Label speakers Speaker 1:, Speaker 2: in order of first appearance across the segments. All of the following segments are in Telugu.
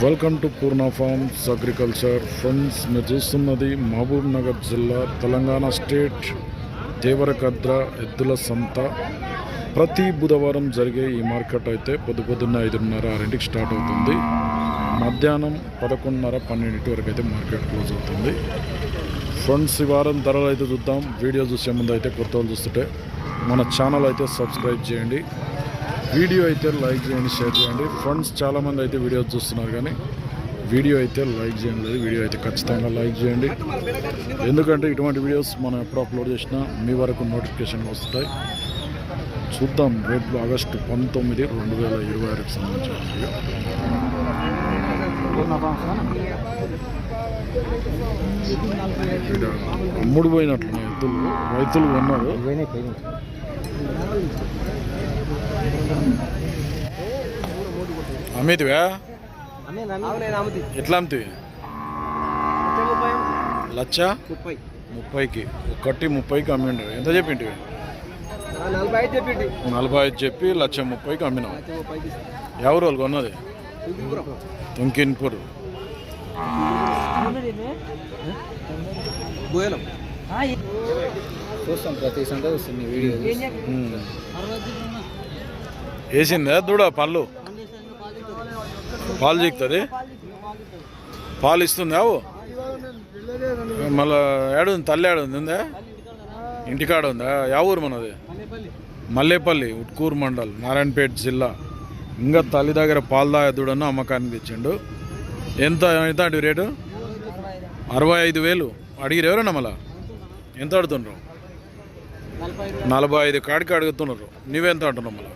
Speaker 1: Welcome to Purna forms agriculture. Friends, మీరు చూస్తున్నది మహబూబ్ నగర్ జిల్లా, తెలంగాణ స్టేట్ దేవరకద్ర ఎద్దుల సంత. ప్రతి బుధవారం జరిగే ఈ మార్కెట్ అయితే పొద్దున్న 5:30-6కి స్టార్ట్ అవుతుంది. మధ్యాహ్నం 11:30-12 వరకు అయితే మార్కెట్ క్లోజ్ అవుతుంది. ఫ్రెండ్స్, ఈ వారం ధరలు అయితే చూద్దాం. వీడియో చూసే ముందు అయితే కొత్త వాళ్ళు చూస్తుంటే మన ఛానల్ అయితే సబ్స్క్రైబ్ చేయండి, వీడియో అయితే లైక్ చేయండి, షేర్ చేయండి. ఫ్రెండ్స్, చాలామంది అయితే వీడియో చూస్తున్నారు కానీ వీడియో అయితే లైక్ చేయండి. వీడియో అయితే ఖచ్చితంగా లైక్ చేయండి, ఎందుకంటే ఇటువంటి వీడియోస్ మనం ఎప్పుడు అప్లోడ్ చేసినా మీ వరకు నోటిఫికేషన్ వస్తాయి. చూద్దాం రేపు ఆగస్టు 19, 2026కి సంబంధించిన వీడియో. అమ్ముడు పోయినట్లున్నాయి ఎద్దులు, రైతులు కొన్నారు. అమ్మితివా? ఎట్లా అమ్మితివి? 1,30,000కి ఒకటి 30కి అమ్మిండు. ఎంత చెప్పింటివి? 45 చెప్పి 1,30,000కి అమ్మినావు. ఎవరు వాళ్ళు కొన్నది? తుంకిన్పూర్.
Speaker 2: చూస్తాం, ప్రతి సండే వస్తుంది వీడియో.
Speaker 1: వేసిందా దూడ? పాలు జీకుతుంది, పాలు ఇస్తుంది. అవు మళ్ళీ ఏడుంది? తల్లి ఏడుంది? ఉందా? ఇంటికాడ ఉందా? యా ఊరు మనది? మల్లేపల్లి, ఉట్కూరు మండల్, నారాయణపేట జిల్లా. ఇంకా తల్లి దగ్గర పాలు దాయదుడను అమ్మకానికి తెచ్చిండు. ఎంత అంటే రేటు? 65,000 అడిగిరు. ఎవరన్నా మళ్ళా ఎంత అడుగుతున్నారు? 45 కాడికి అడుగుతున్నారు. నువ్వెంత అంటున్నావు? మళ్ళీ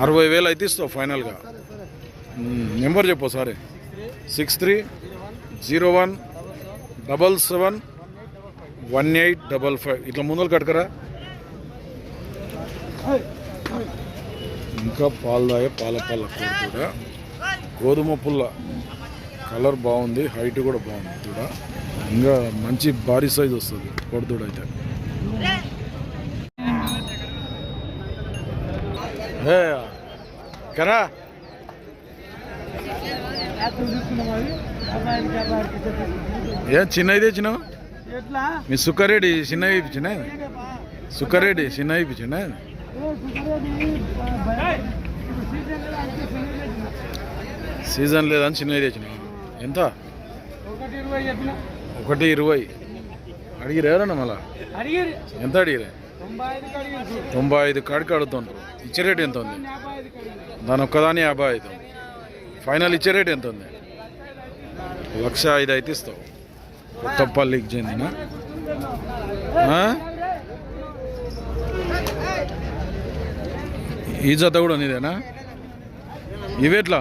Speaker 1: 60,000 అయితే ఇస్తావు ఫైనల్గా. నెంబర్ చెప్పు సారీ. 6301771855. ఇట్లా ముందలు కట్టుకరా. ఇంకా పాలదాయ పాల కూడా గోధుమ పుల్ల కలర్ బాగుంది, హైట్ కూడా బాగుంది. దూడ ఇంకా మంచి భారీ సైజ్ వస్తుంది కొడుదూడ అయితే. కరా చిన్నది తెచ్చినావు? మీ సుక్కరెడ్డి చిన్నవి ఇప్పించిన? సుక్కరెడ్డి చిన్నవి ఇప్పించిన? సీజన్ లేదని చిన్నవి తెచ్చినావు. ఎంత? 1,20,000 అడిగిరు. ఎవరన్నా మళ్ళా ఎంత అడిగిరే? 95 కాడికి అడుగుతుండ్రు. ఇచ్చే రేటు ఎంత ఉంది? దాని ఒక్కదాని 55. ఫైనల్ ఇచ్చే రేటు ఎంత ఉంది? 1,05,000 అయితే ఇస్తావు. కొత్తపల్లికి చెందిన ఈ జత కూడా నీదేనా? ఇవేట్లా?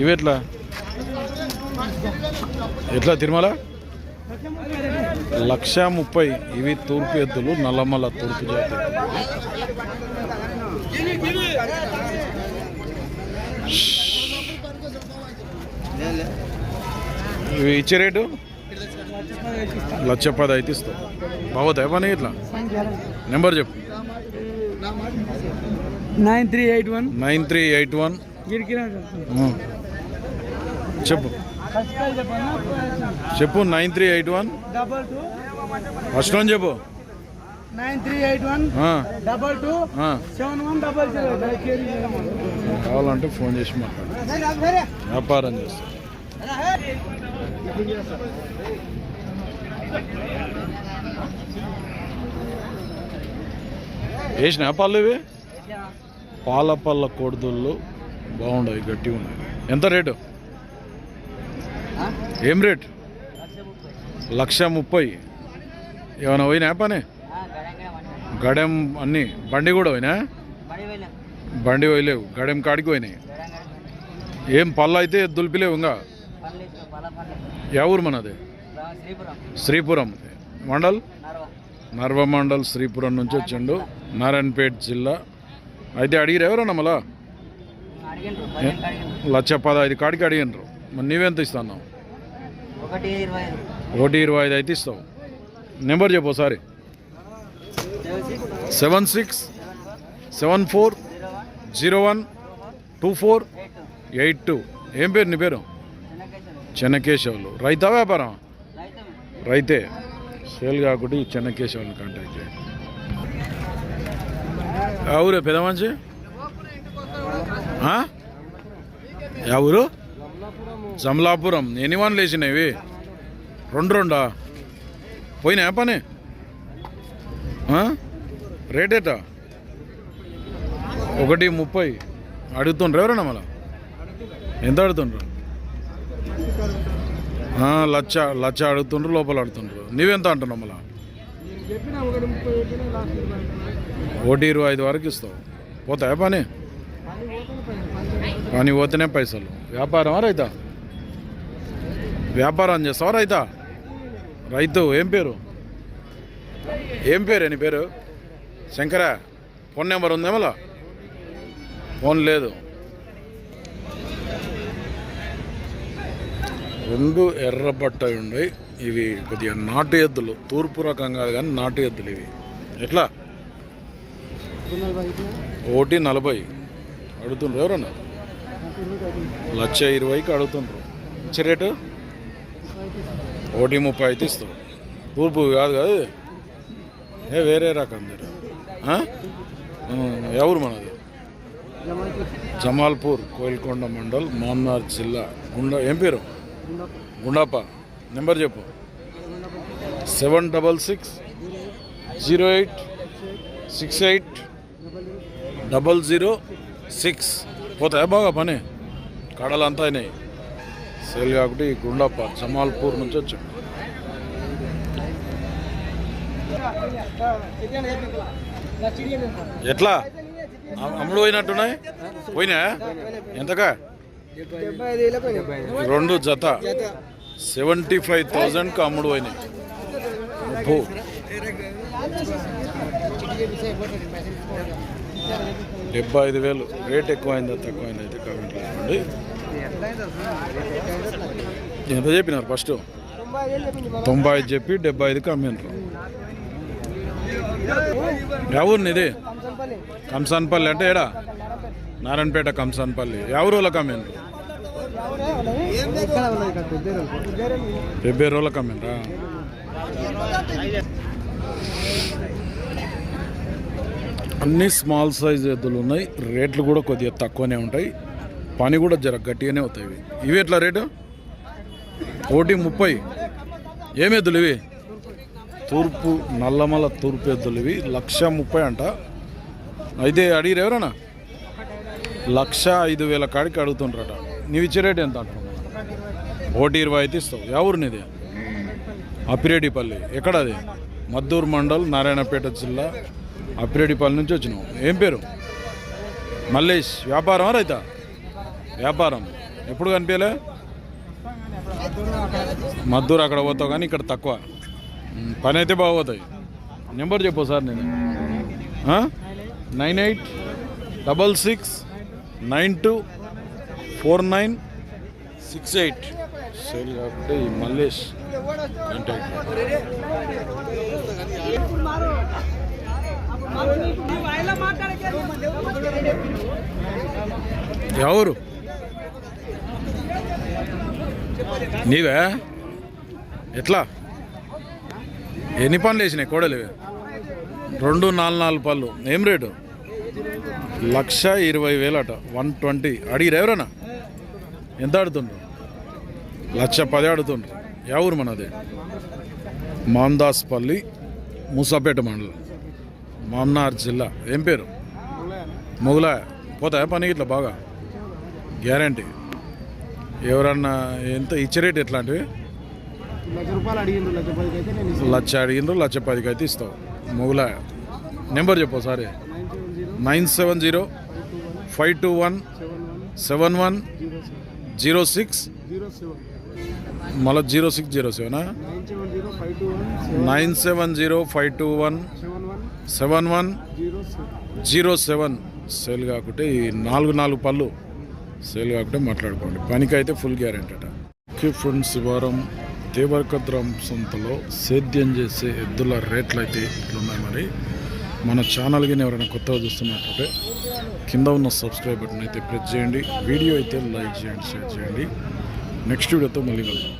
Speaker 1: ఇవేట్లా? ఎట్లా తిరుమల? 1,30,000. ఇవి తూర్పు ఎద్దులు, నల్లమల్ల తూర్పు జాతి. ఇవి ఇచ్చే రేటు 1,10,000 అయితే ఇస్తావు. బాగుతాయి పని. ఇట్లా నెంబర్ చెప్పు. 9381 చెప్పు. 9381 ఫస్ట్ వన్ చెప్పు.
Speaker 2: 9381
Speaker 1: కావాలంటే ఫోన్ చేసి మాట్లాడు. వ్యాపారం చేస్తా. వేసినా పళ్ళు? ఇవి పాల కొడుదుళ్ళు బాగుండవు, గట్టిగా ఉన్నాయి. ఎంత రేటు? ఏం రేట్? 1,30,000. ఏమైనా పోయినా పని? గడెం అన్నీ బండి కూడా పోయినా? బండి పోయలేవు, గడెం కాడికి పోయినాయి. ఏం పళ్ళు అయితే దులిపిలేవు. ఇంకా యా ఊరు మనది? శ్రీపురం మండల్, నర్వ మండల్, శ్రీపురం నుంచి వచ్చిండు, నారాయణపేట జిల్లా. అయితే అడిగిరు ఎవరన్నా మళ్ళా? 1,15,000 కాడికి అడిగినరు. మరి నీవెంత ఇస్తాను? 1,25,000 అయితే ఇస్తావు. నెంబర్ చెప్పు ఒకసారి. 76 74012482. ఏం పేరు నీ పేరు? చెన్నకేశవులు. రైతా వ్యాపారం? రైతే. సేల్ కాకుండా ఈ చెన్నకేశవులు కాంటాక్ట్ చేయండి. ఊరే పెద్ద మంచి ఊరు? జమలాపురం. ఎన్ని వన్లు వేసినాయి? రెండా పోయినా పని? రేటేటా? 130 అడుగుతుండ్రు ఎవరన్నా మళ్ళా? ఎంత అడుగుతుండ్రు? లచ్చ అడుగుతుండ్రు, లోపల అడుగుతుండ్రు. నువ్వెంత అంటున్నావు మళ్ళా? 125 వరకు ఇస్తావు. పోతాయా పని? పని పోతేనే పైసలు. వ్యాపారమా రైతా? వ్యాపారం చేస్తావా రైతా? రైతు. ఏం పేరు? ఏం పేరు నీ పేరు? శంకరా. ఫోన్ నెంబర్ ఉందా మళ్ళా? ఫోన్ లేదు. 2 ఎర్రబట్టవి ఉన్నాయి. ఇవి కొద్దిగా నాటు ఎద్దులు. తూర్పు రకం కాదు కానీ నాటు ఎద్దులు ఇవి. ఎట్లా? 140 అడుగుతుండ్రు ఎవరన్నా? 120,000కి అడుగుతుండ్రు. ఇచ్చే రేటు 130 అయితే ఇస్తావు. తూర్పు కాదు కాదు, వేరే రకం మీరు. ఎవరు మనది? జమాల్పూర్, కోయిల్కొండ మండల్, మామ్నార్ జిల్లా. ఏం పేరు? గుండాప. నెంబర్ చెప్పు. 7668680006. పోతాయా బాగా పని? కడలంతా అయినాయి. సేల్ కాకుండా ఈ గుండాప జమాల్పూర్ నుంచి వచ్చాడు. ఎట్లా అమ్ముడు పోయినట్టున్నాయి? పోయినా? ఎంతకా? 2 జత 75,000కి అమ్ముడు పోయినాయి. 75,000. రేట్ ఎక్కువైందా తక్కువైందా అయితే కామెంట్ చేసుకోండి. ఎంత చెప్పినారు ఫస్ట్? 95 చెప్పి 75కి అమ్మినారు. ఎవరిని ఇది? కంసాన్పల్లి అంటే ఏడా? నారాయణపేట కంసాన్పల్లి. ఎవరు వాళ్ళకి అమ్మినారు? 70 రోజులకు అమ్మినరా? అన్ని స్మాల్ సైజ్ ఎద్దులు ఉన్నాయి. రేట్లు కూడా కొద్దిగా తక్కువనే ఉంటాయి. పని కూడా జర గట్టిగానే అవుతాయి. ఇవి ఎట్లా రేటు? 130. ఏం ఎద్దులు ఇవి? తూర్పు నల్లమల తూర్పు ఎద్దులు ఇవి. 130,000 అంట. అయితే అడిగిరు ఎవరన్నా? 105,000 కాడికి అడుగుతుండ్రట. నీవు ఇచ్చే రేటు ఎంత అంటున్నావు? 120 అయితే ఇస్తావు. ఎవరు నీది? అప్పిరెడ్డిపల్లి. ఎక్కడ అది? మద్దూరు మండల్, నారాయణపేట జిల్లా, అప్పిరెడ్డిపల్లి నుంచి వచ్చినావు. ఏం పేరు? మల్లేష్. వ్యాపారం రైతా? వ్యాపారం. ఎప్పుడు కనిపించలే? మద్దూరు అక్కడ పోతావు కానీ ఇక్కడ తక్కువ. పని అయితే బాగోతాయి. నెంబర్ చెప్పు సార్. నేను 9866924968. సేల్ కాబట్టి మల్లేష్ కాంటాక్ట్. ఎవరు నీవే? ఎట్లా? ఎన్ని పనులు వేసినాయి కోడలు? 2 4 పళ్ళు. ఏం రేటు? 120,000 అట. 120 అడిగిరు ఎవరన్నా? ఎంత అడుగుతుండ్రు? 110 అడుగుతుండ్రు. ఎవరు మనది? మాందాస్పల్లి, మూసాపేట మండలం, మామ్నార్ జిల్లా. ఏం పేరు? మొగులాయ. పోతాయా పని ఇట్లా బాగా? గ్యారంటీ. ఎవరన్నా ఎంత ఇచ్చే రేటు? ఎట్లాంటివి? 1,00,000 అడిగిండ్రు, 110,000 అయితే ఇస్తావు. మొగులాయ. నెంబర్ చెప్పు సారీ. 9705217106. మళ్ళీ 0607. 9705217107. సేల్ కాకుంటే ఈ 4 పళ్ళు సేల్ కాకుంటే మాట్లాడుకోండి. పనికి అయితే ఫుల్ గ్యారెంటీ అట. ఓకే ఫ్రెండ్స్, ఈ వారం దేవరకద్రం సంతలో సేద్యం చేసే ఎద్దుల రేట్లు అయితే ఇట్లున్నాయి. మరి మన ఛానల్కి ఎవరైనా కొత్తగా చూస్తున్నట్టుంటే కింద ఉన్న సబ్స్క్రైబ్ బటన్ అయితే ప్రెస్ చేయండి. వీడియో అయితే లైక్ చేయండి, షేర్ చేయండి. నెక్స్ట్ వీడియోతో మళ్ళీ కలుద్దాం.